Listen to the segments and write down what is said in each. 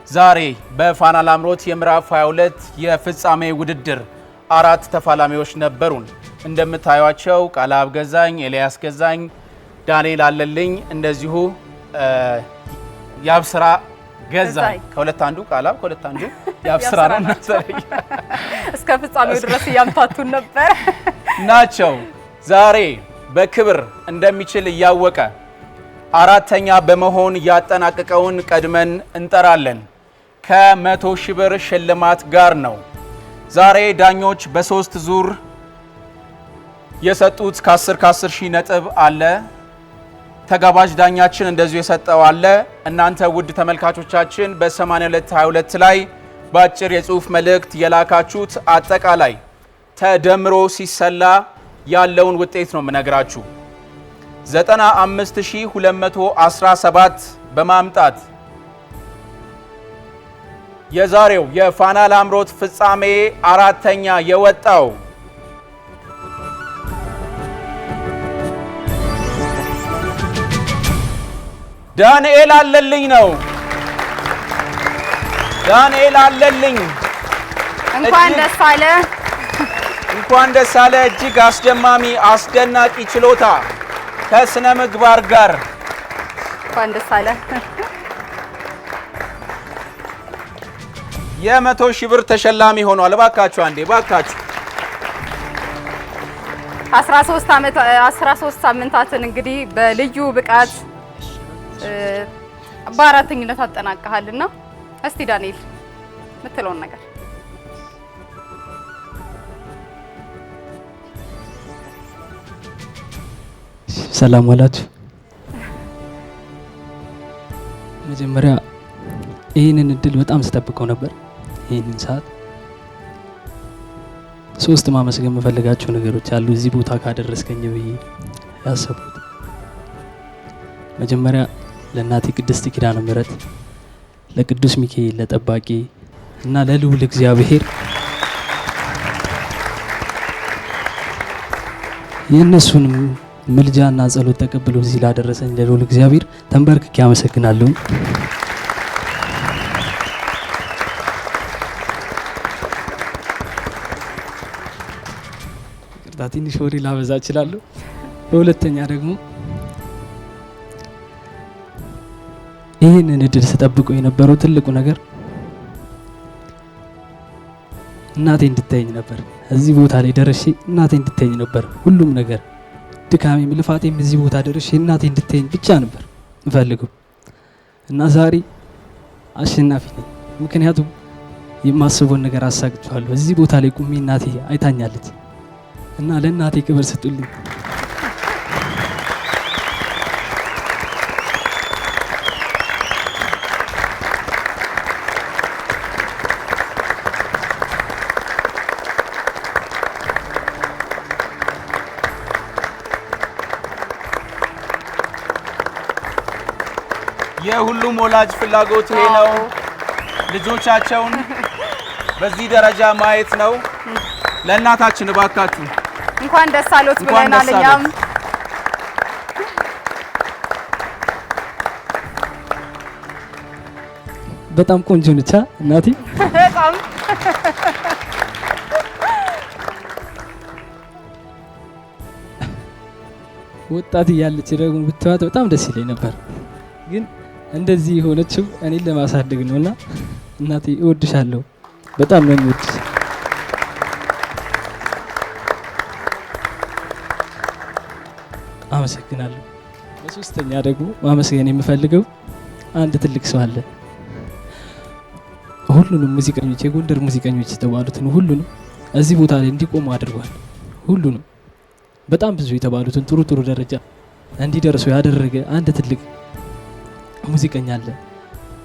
ዛሬ በፋና ላምሮት የምዕራፍ 22 የፍጻሜ ውድድር 4 ተፋላሚዎች ነበሩን። እንደምታዩቸው ቃላብ ገዛኝ፣ ኤልያስ ገዛኝ፣ ዳንኤል አለልኝ እንደዚሁ ያብስራ ገዛኝ ከሁለት አንዱ ቃላብ ከሁለት አንዱ ያብስራ ነው እስከ ፍጻሜው ድረስ ያምታቱን ነበር ናቸው። ዛሬ በክብር እንደሚችል ያወቀ አራተኛ በመሆን ያጠናቀቀውን ቀድመን እንጠራለን። ከ100 ሺህ ብር ሽልማት ጋር ነው። ዛሬ ዳኞች በ3 ዙር የሰጡት ከ10 ሺህ ነጥብ አለ። ተጋባዥ ዳኛችን እንደዚሁ የሰጠው አለ። እናንተ ውድ ተመልካቾቻችን በ8222 ላይ በአጭር የጽሁፍ መልእክት የላካችሁት አጠቃላይ ተደምሮ ሲሰላ ያለውን ውጤት ነው የምነግራችሁ። 95217 በማምጣት የዛሬው የፋና ላምሮት ፍጻሜ አራተኛ የወጣው ዳንኤል አለልኝ ነው። ዳንኤል አለልኝ እንኳን ደስ አለ። እንኳን ደስ አለ። እጅግ አስደማሚ አስደናቂ ችሎታ ከስነ ምግባር ጋር እንኳን ደስ አለ። የ100 ሺህ ብር ተሸላሚ ሆኗል። ባካችሁ አንዴ ባካችሁ 13 ሳምንታትን እንግዲህ በልዩ ብቃት በአራተኝነት አጠናቀሃልና እስቲ ዳንኤል የምትለውን ነገር። ሰላም ዋላችሁ። መጀመሪያ ይህንን እድል በጣም ስጠብቀው ነበር። ይህንን ሰዓት 3 ማመስገን የምፈልጋቸው ነገሮች አሉ እዚህ ቦታ ካደረስከኝ ብዬ ያሰብኩት። መጀመሪያ ለእናቴ ቅድስት ኪዳነ ምሕረት፣ ለቅዱስ ሚካኤል ለጠባቂ እና ለልዑል እግዚአብሔር የእነሱንም ምልጃና ጸሎት ተቀብሎ እዚህ ላደረሰኝ ለልዑል እግዚአብሔር ተንበርክኬ አመሰግናለሁ። ትንሽ ወሬ ላበዛ እችላለሁ። በሁለተኛ ደግሞ ይህንን እድል ስጠብቀው የነበረው ትልቁ ነገር እናቴ እንድታየኝ ነበር። እዚህ ቦታ ላይ ደርሼ እናቴ እንድታየኝ ነበር። ሁሉም ነገር ድካሜም ልፋቴም እዚህ ቦታ ደርሼ እናቴ እንድታየኝ ብቻ ነበር እፈልገው እና ዛሬ አሸናፊ ነኝ። ምክንያቱም የማስበውን ነገር አሳክቻለሁ። እዚህ ቦታ ላይ ቁሜ እናቴ አይታኛለች እና ለእናቴ ክብር ስጡልኝ። የሁሉም ወላጅ ፍላጎት ይሄ ነው። ልጆቻቸውን በዚህ ደረጃ ማየት ነው። ለእናታችን እባካችሁ እንኳን ደስ አሎት ብለናል። እኛም በጣም ቆንጆ ነች እናቴ። በጣም ወጣት እያለች ደግሞ ብትዋት በጣም ደስ ይለኝ ነበር። ግን እንደዚህ የሆነችው እኔን ለማሳደግ ነውና እናቴ እወድሻለሁ። በጣም ነው የምወድሽ። አመሰግናለሁ። በሶስተኛ ደግሞ ማመስገን የምፈልገው አንድ ትልቅ ሰው አለ። ሁሉንም ሙዚቀኞች የጎንደር ሙዚቀኞች የተባሉትን ሁሉንም እዚህ ቦታ ላይ እንዲቆሙ አድርጓል። ሁሉንም በጣም ብዙ የተባሉትን ጥሩ ጥሩ ደረጃ እንዲደርሱ ያደረገ አንድ ትልቅ ሙዚቀኛ አለ።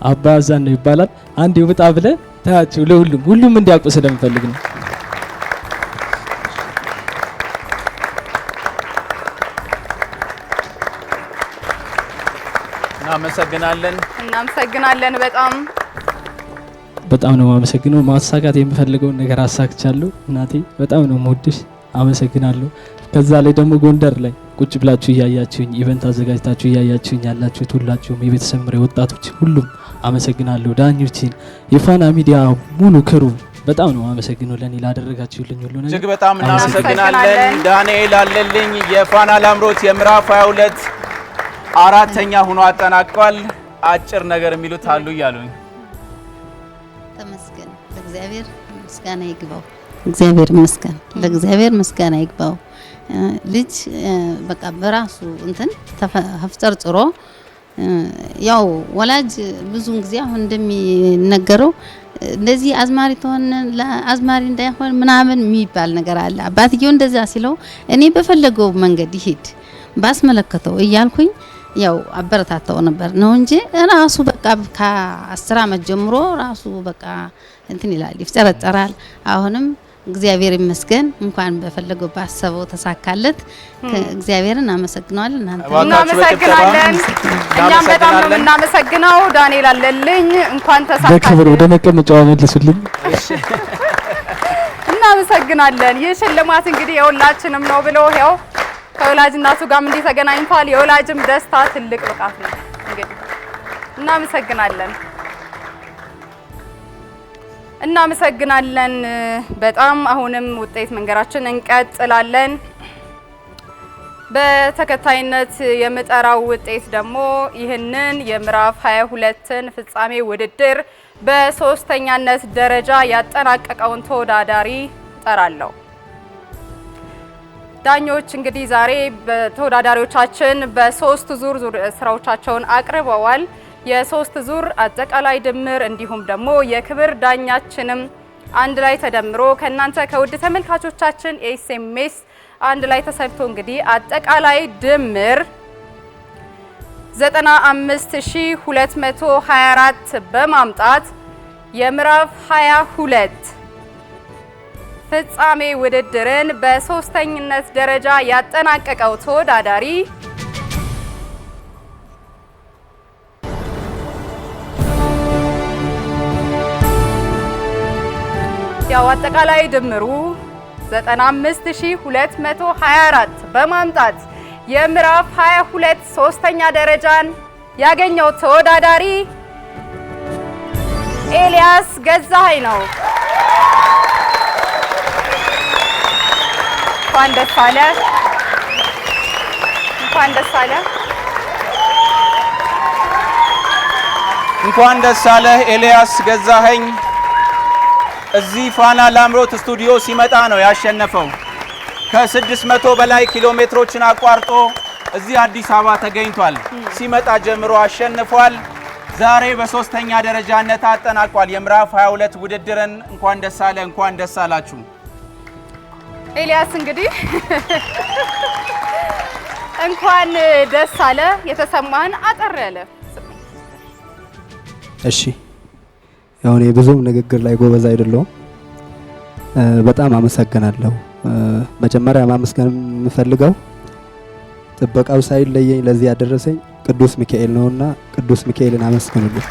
አባ አዛን ነው ይባላል። አንድ ይወጣ ብለ ታያቸው ለሁሉም እንዲያውቁ ስለምፈልግ ነው። እናመሰግናለን። በጣም ነው የማመሰግነው። ማሳካት የምፈልገውን ነገር አሳክቻለሁ። እናቴ በጣም ነው የምወድሽ። አመሰግናለሁ። ከዛ ላይ ደግሞ ጎንደር ላይ ቁጭ ብላችሁ እያያችሁኝ ኢቨንት አዘጋጅታችሁ እያያችሁኝ ያላችሁት ሁላችሁም የቤተሰብ ምሬ ወጣቶች ሁሉም አመሰግናለሁ። ዳኞችን፣ የፋና ሚዲያ ሙሉ ክሩ በጣም ነው አመሰግናለሁ ለኔ ላደረጋችሁልኝ ሁሉ ነገር። እጅግ በጣም እናመሰግናለን። ዳንኤል አለልኝ የፋና ላምሮት የምዕራፍ 22 አራተኛ ሆኖ አጠናቋል። አጭር ነገር የሚሉት አሉ እያሉኝ። ተመስገን ለእግዚአብሔር ምስጋና ይግባው። እግዚአብሔር ይመስገን፣ ለእግዚአብሔር ምስጋና ይግባው። ልጅ በቃ በራሱ እንትን ተፈጨርጭሮ ያው ወላጅ ብዙን ጊዜ አሁን እንደሚነገረው እንደዚህ አዝማሪ ተሆነ ለአዝማሪ እንዳይሆን ምናምን የሚባል ነገር አለ። አባትየው እንደዛ ሲለው እኔ በፈለገው መንገድ ይሄድ ባስመለከተው እያልኩኝ ያው አበረታታው ነበር ነው እንጂ ራሱ በቃ ከ10 አመት ጀምሮ ራሱ በቃ እንትን ይላል ይፍጨረጨራል። አሁንም እግዚአብሔር ይመስገን እንኳን በፈለገው ባሰበው ተሳካለት። እግዚአብሔርን አመሰግናለሁ። እናመሰግናለን። እኛም በጣም ነው እናመሰግነው። ዳንኤል አለልኝ እንኳን ተሳካለት። በክብር ወደ መቀመጫው መልሱልኝ። እናመሰግናለን። ይህ ሽልማት እንግዲህ የሁላችንም ነው ብሎ ያው ከወላጅ እናቱ ጋርም እንዲህ ተገናኝቷል። የወላጅም ደስታ ትልቅ ብቃት ነው። እንግዲህ እናመሰግናለን በጣም። አሁንም ውጤት መንገራችን እንቀጥላለን። በተከታይነት የምጠራው ውጤት ደግሞ ይህንን የምዕራፍ 22ን ፍጻሜ ውድድር በሶስተኛነት ደረጃ ያጠናቀቀውን ተወዳዳሪ ጠራለሁ። ዳኞች እንግዲህ ዛሬ በተወዳዳሪዎቻችን በ3 ዙር ስራዎቻቸውን አቅርበዋል። የ3 ዙር አጠቃላይ ድምር እንዲሁም ደግሞ የክብር ዳኛችንም አንድ ላይ ተደምሮ ከናንተ ከውድ ተመልካቾቻችን ኤስኤምኤስ አንድ ላይ ተሰብቶ እንግዲህ አጠቃላይ ድምር 95224 በማምጣት የምዕራፍ 22 ፍጻሜ ውድድርን በሶስተኝነት ደረጃ ያጠናቀቀው ተወዳዳሪ ያው አጠቃላይ ድምሩ 95224 በማምጣት የምዕራፍ 22 ሶስተኛ ደረጃን ያገኘው ተወዳዳሪ ኤልያስ ገዛኸኝ ነው። እንኳን ደስ አለ። እንኳን ደስ አለ። እንኳን ደስ አለ ኤልያስ ገዛኸኝ። እዚህ ፋና ላምሮት ስቱዲዮ ሲመጣ ነው ያሸነፈው። ከ600 በላይ ኪሎ ሜትሮችን አቋርጦ እዚህ አዲስ አበባ ተገኝቷል። ሲመጣ ጀምሮ አሸንፏል። ዛሬ በሶስተኛ ደረጃነት አጠናቋል የምዕራፍ 22 ውድድርን። እንኳን ደስ አለ፣ እንኳን ደስ አላችሁ። ኤልያስ እንግዲህ እንኳን ደስ አለ። የተሰማህን አጠር ያለ እሺ። ያው እኔ ብዙም ንግግር ላይ ጎበዝ አይደለሁም። በጣም አመሰግናለሁ። መጀመሪያ ማመስገን የምፈልገው ጥበቃው ሳይለየኝ ለዚህ ያደረሰኝ ቅዱስ ሚካኤል ነውና ቅዱስ ሚካኤልን አመስግኑልኝ።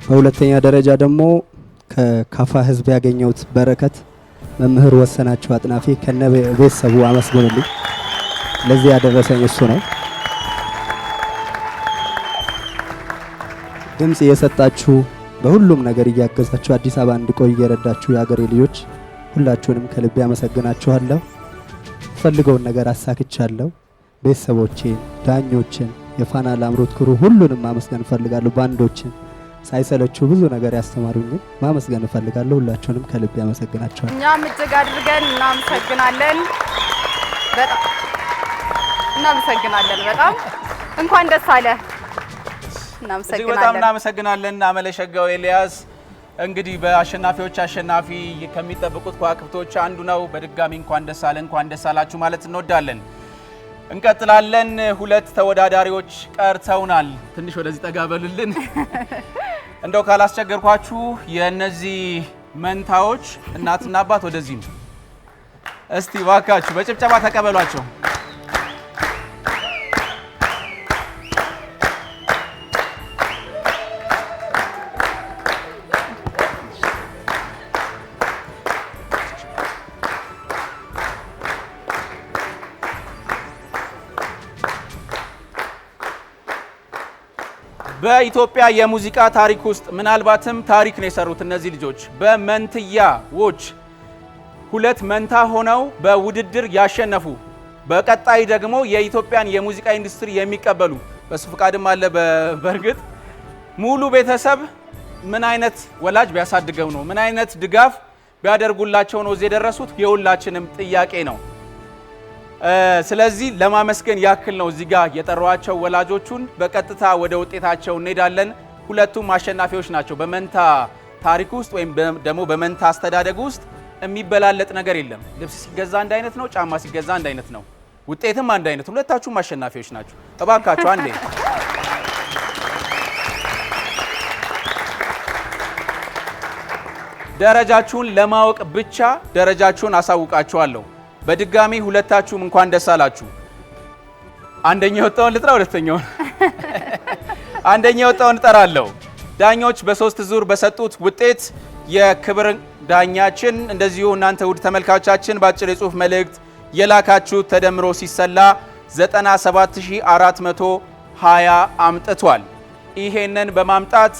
በሁለተኛ ደረጃ ደግሞ ከካፋ ህዝብ ያገኘሁት በረከት መምህር ወሰናቸው አጥናፌ ከነ ቤተሰቡ አመስግኑልኝ። ለዚህ ያደረሰኝ እሱ ነው። ድምጽ እየሰጣችሁ በሁሉም ነገር እያገዛችሁ አዲስ አበባ እንድቆይ እየረዳችሁ የሀገሬ ልጆች ሁላችሁንም ከልቤ አመሰግናችኋለሁ። ፈልገውን ነገር አሳክቻለሁ። ቤተሰቦቼን፣ ዳኞችን፣ የፋና ላምሮት ክሩ ሁሉንም ማመስገን እፈልጋለሁ። ባንዶችን ሳይሰለችሁ ብዙ ነገር ያስተማሩኝን ማመስገን እፈልጋለሁ። ሁላችሁንም ከልቤ አመሰግናችኋለሁ። እኛም እጅግ አድርገን እናመሰግናለን። በጣም እናመሰግናለን። በጣም እንኳን ደስ አለ። በጣም እናመሰግናለን። አመለሸጋው ኤልያስ እንግዲህ በአሸናፊዎች አሸናፊ ከሚጠብቁት ከዋክብቶች አንዱ ነው። በድጋሚ እንኳን ደስ አለ፣ እንኳን ደስ አላችሁ ማለት እንወዳለን። እንቀጥላለን። 2 ተወዳዳሪዎች ቀርተውናል። ትንሽ ወደዚህ ጠጋ በሉልን። እንደው ካላስቸገርኳችሁ የነዚህ መንታዎች እናትና አባት ወደዚህ ነው። እስቲ ባካችሁ በጭብጨባ ተቀበሏቸው። በኢትዮጵያ የሙዚቃ ታሪክ ውስጥ ምናልባትም ታሪክ ነው የሰሩት እነዚህ ልጆች በመንትያዎች ሁለት መንታ ሆነው በውድድር ያሸነፉ በቀጣይ ደግሞ የኢትዮጵያን የሙዚቃ ኢንዱስትሪ የሚቀበሉ በሱ ፍቃድም አለ በእርግጥ ሙሉ ቤተሰብ ምን አይነት ወላጅ ቢያሳድገው ነው ምን አይነት ድጋፍ ቢያደርጉላቸው ነው እዚህ የደረሱት የሁላችንም ጥያቄ ነው። ስለዚህ ለማመስገን ያክል ነው እዚህ ጋር የጠሯቸው ወላጆቹን። በቀጥታ ወደ ውጤታቸው እንሄዳለን። ሁለቱም አሸናፊዎች ናቸው። በመንታ ታሪክ ውስጥ ወይም ደግሞ በመንታ አስተዳደግ ውስጥ የሚበላለጥ ነገር የለም። ልብስ ሲገዛ አንድ አይነት ነው፣ ጫማ ሲገዛ አንድ አይነት ነው፣ ውጤትም አንድ አይነት። ሁለታችሁም አሸናፊዎች ናቸው። እባካችሁ አንዴ ደረጃችሁን ለማወቅ ብቻ ደረጃችሁን አሳውቃችኋለሁ። በድጋሚ ሁለታችሁም እንኳን ደስ አላችሁ። አንደኛ የወጣውን ልጥራ፣ ሁለተኛውን አንደኛ የወጣውን እጠራለሁ። ዳኞች በሶስት ዙር በሰጡት ውጤት የክብር ዳኛችን እንደዚሁ እናንተ ውድ ተመልካቾቻችን በአጭር የጽሁፍ መልእክት የላካችሁት ተደምሮ ሲሰላ 97420 አምጥቷል። ይሄንን በማምጣት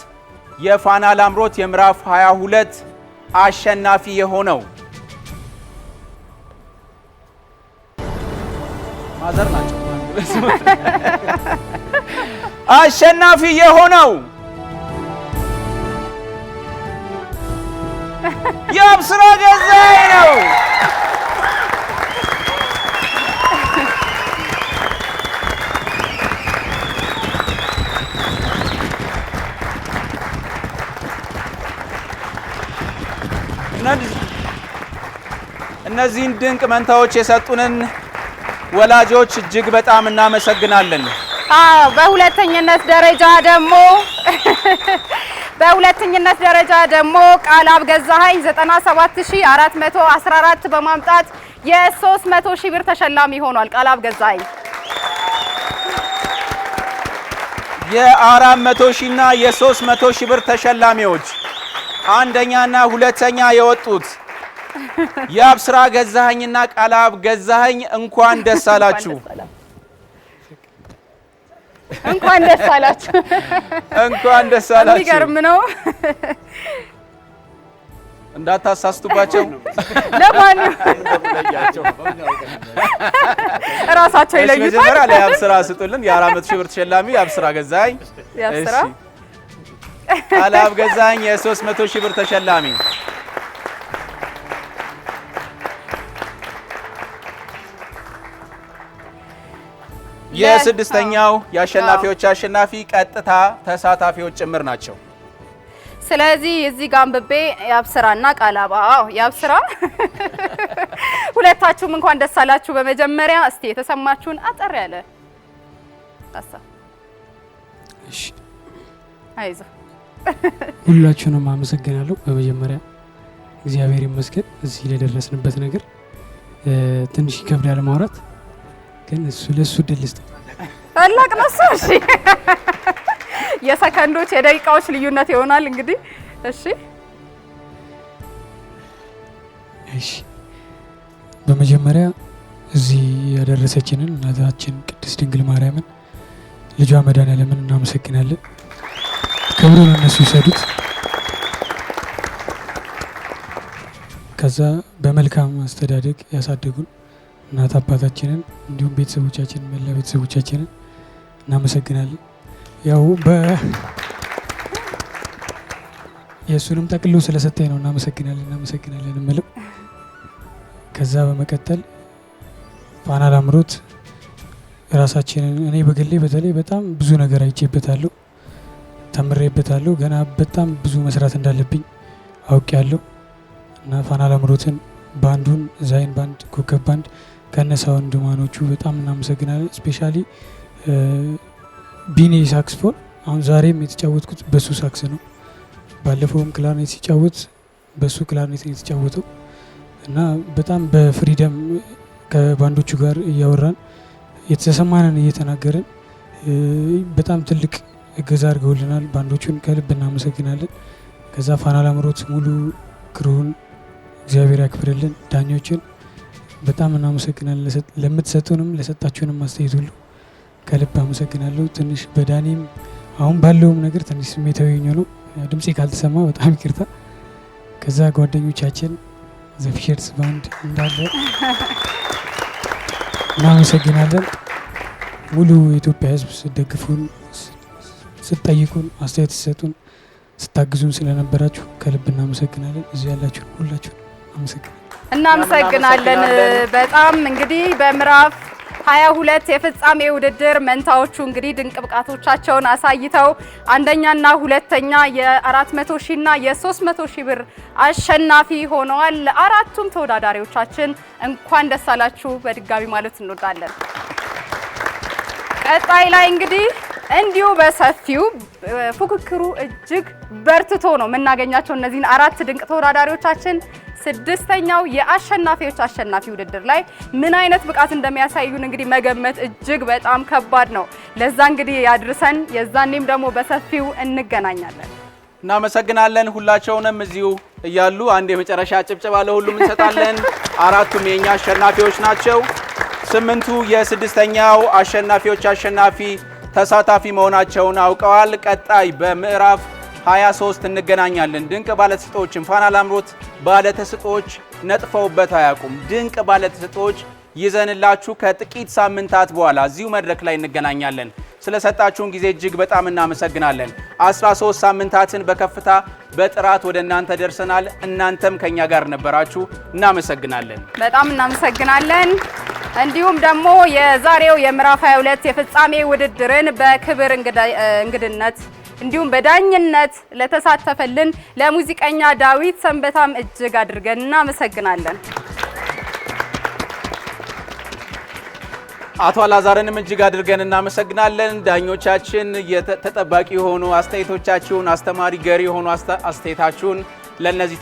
የፋና ላምሮት የምዕራፍ 22 አሸናፊ የሆነው ማዘር ናቸው። አሸናፊ የሆነው የአብስራ ገዛኸኝ ነው። እነዚህን ድንቅ መንታዎች የሰጡንን ወላጆች እጅግ በጣም እናመሰግናለን። በሁለተኝነት ደረጃ ደግሞ ቃላብ ገዛኸኝ 97414 በማምጣት የ300 ሺህ ብር ተሸላሚ ሆኗል። ቃላብ ገዛኸኝ የ400 ሺህና የ300 ሺህ ብር ተሸላሚዎች አንደኛና ሁለተኛ የወጡት የአብስራ ገዛኸኝና ቃላብ ገዛኸኝ እንኳን ደስ አላችሁ። እንኳን ደስ አላችሁ። እንኳን ደስ አላችሁ። የሚገርም ነው። እንዳታሳስቱባቸው። ለማንኛውም ራሳቸው ይለዩታል። መጀመሪያ ለአብስራ ስጡልን። የ400 ሺህ ብር ተሸላሚ የአብስራ ገዛኸኝ፣ የአብስራ ቃላብ ገዛኸኝ የ300 ሺህ ብር ተሸላሚ። የስድስተኛው የአሸናፊዎች አሸናፊ ቀጥታ ተሳታፊዎች ጭምር ናቸው። ስለዚህ እዚህ ጋር አንብቤ የአብስራና ቃላብ የአብስራ ሁለታችሁም እንኳን ደስ አላችሁ። በመጀመሪያ እስቲ የተሰማችሁን አጠር ያለ ሀሳብ። እሺ አይዞህ ሁላችሁንም አመሰግናለሁ። በመጀመሪያ እግዚአብሔር ይመስገን እዚህ ለደረስንበት ነገር ትንሽ ይከብዳል ማውራት፣ ግን እሱ ለሱ ድልስት ታላቅ ነው። እሺ የሰከንዶች የደቂቃዎች ልዩነት ይሆናል እንግዲህ። እሺ በመጀመሪያ እዚህ ያደረሰችንን እናታችን ቅድስት ድንግል ማርያምን ልጇ መድኃኔዓለምን እናመሰግናለን። ክብሩን እነሱ ይሰዱት። ከዛ በመልካም አስተዳደግ ያሳደጉን እናት አባታችንን እንዲሁም ቤተሰቦቻችንን መላ ቤተሰቦቻችንን እናመሰግናለን። ያው የእሱንም ጠቅሎ ስለሰጠኝ ነው እናመሰግናለን እምለው። ከዛ በመቀጠል ፋና ላምሮት ራሳችንን እኔ በግሌ በተለይ በጣም ብዙ ነገር አይቼበታለሁ፣ ተምሬበታለሁ። ገና በጣም ብዙ መስራት እንዳለብኝ አውቄያለሁ እና ፋና ላምሮትን ባንዱን ዛይን ባንድ ኮከብ ባንድ ከነሳውንድ ማኖቹ በጣም እናመሰግናለን። ስፔሻሊ ቢኔ ሳክስፎን አሁን ዛሬም የተጫወትኩት በሱ ሳክስ ነው። ባለፈውም ክላርኔት ሲጫወት በሱ ክላርኔት ነው የተጫወተው እና በጣም በፍሪደም ከባንዶቹ ጋር እያወራን የተሰማንን እየተናገርን በጣም ትልቅ እገዛ አድርገውልናል። ባንዶቹን ከልብ እናመሰግናለን። ከዛ ፋና ላምሮት ሙሉ ክሩን እግዚአብሔር ያክብርልን። ዳኞችን በጣም እናመሰግናለን። ለምትሰጡንም ለሰጣችሁንም አስተያየት ሁሉ ከልብ አመሰግናለሁ። ትንሽ በዳኒም አሁን ባለውም ነገር ትንሽ ስሜታዊ ነው። ድምጼ ካልተሰማ በጣም ይቅርታ። ከዛ ጓደኞቻችን ዘፊሸርስ ባንድ እንዳለ እናመሰግናለን። ሙሉ የኢትዮጵያ ሕዝብ ስደግፉን፣ ስትጠይቁን፣ አስተያየት ስትሰጡን፣ ስታግዙን ስለነበራችሁ ከልብ እናመሰግናለን። እዚህ ያላችሁ ሁላችሁ እናመሰግናለን። በጣም እንግዲህ በምዕራፍ 22 የፍጻሜ ውድድር መንታዎቹ እንግዲህ ድንቅ ብቃቶቻቸውን አሳይተው አንደኛና ሁለተኛ የ400 ሺና የ300 ሺህ ብር አሸናፊ ሆነዋል። አራቱም ተወዳዳሪዎቻችን እንኳን ደስ አላችሁ በድጋሚ ማለት እንወዳለን። ቀጣይ ላይ እንግዲህ እንዲሁ በሰፊው ፉክክሩ እጅግ በርትቶ ነው የምናገኛቸው እነዚህን አራት ድንቅ ተወዳዳሪዎቻችን። ስድስተኛው የአሸናፊዎች አሸናፊ ውድድር ላይ ምን አይነት ብቃት እንደሚያሳዩን እንግዲህ መገመት እጅግ በጣም ከባድ ነው። ለዛ እንግዲህ ያድርሰን፣ የዛኔም ደግሞ በሰፊው እንገናኛለን። እናመሰግናለን። ሁላቸውንም እዚሁ እያሉ አንድ የመጨረሻ ጭብጨባ ለሁሉም እንሰጣለን። አራቱም የኛ አሸናፊዎች ናቸው። 8ቱ የስድስተኛው አሸናፊዎች አሸናፊ ተሳታፊ መሆናቸውን አውቀዋል። ቀጣይ በምዕራፍ 23 እንገናኛለን። ድንቅ ባለተሰጥኦዎችን ፋና ላምሮት ባለተሰጥኦዎች ነጥፈውበት አያውቁም። ድንቅ ባለተሰጥኦዎች ይዘንላችሁ ከጥቂት ሳምንታት በኋላ እዚሁ መድረክ ላይ እንገናኛለን። ስለሰጣችሁን ጊዜ እጅግ በጣም እናመሰግናለን። 13 ሳምንታትን በከፍታ በጥራት ወደ እናንተ ደርሰናል። እናንተም ከኛ ጋር ነበራችሁ። እናመሰግናለን። በጣም እናመሰግናለን። እንዲሁም ደግሞ የዛሬው የምዕራፍ 22 የፍጻሜ ውድድርን በክብር እንግድነት እንዲሁም በዳኝነት ለተሳተፈልን ለሙዚቀኛ ዳዊት ሰንበታም እጅግ አድርገን እናመሰግናለን። አቶ አላዛርንም እጅግ አድርገን እናመሰግናለን። ዳኞቻችን ተጠባቂ የሆኑ አስተያየቶቻችሁን፣ አስተማሪ ገሪ የሆኑ አስተያየታችሁን ለነዚህ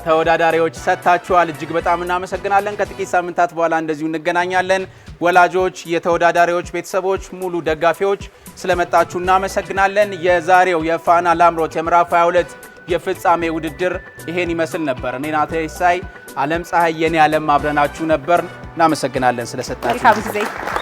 ተወዳዳሪዎች ሰጥታችኋል። እጅግ በጣም እናመሰግናለን። ከጥቂት ሳምንታት በኋላ እንደዚሁ እንገናኛለን። ወላጆች፣ የተወዳዳሪዎች ቤተሰቦች፣ ሙሉ ደጋፊዎች ስለመጣችሁ እናመሰግናለን። የዛሬው የፋና ላምሮት የምዕራፍ 22 የፍጻሜ ውድድር ይሄን ይመስል ነበር። እኔ ናትናኤል ሲሳይ፣ ዓለም ፀሐይ፣ የኔ ዓለም አብረናችሁ ነበር። እናመሰግናለን ስለሰጣችሁ።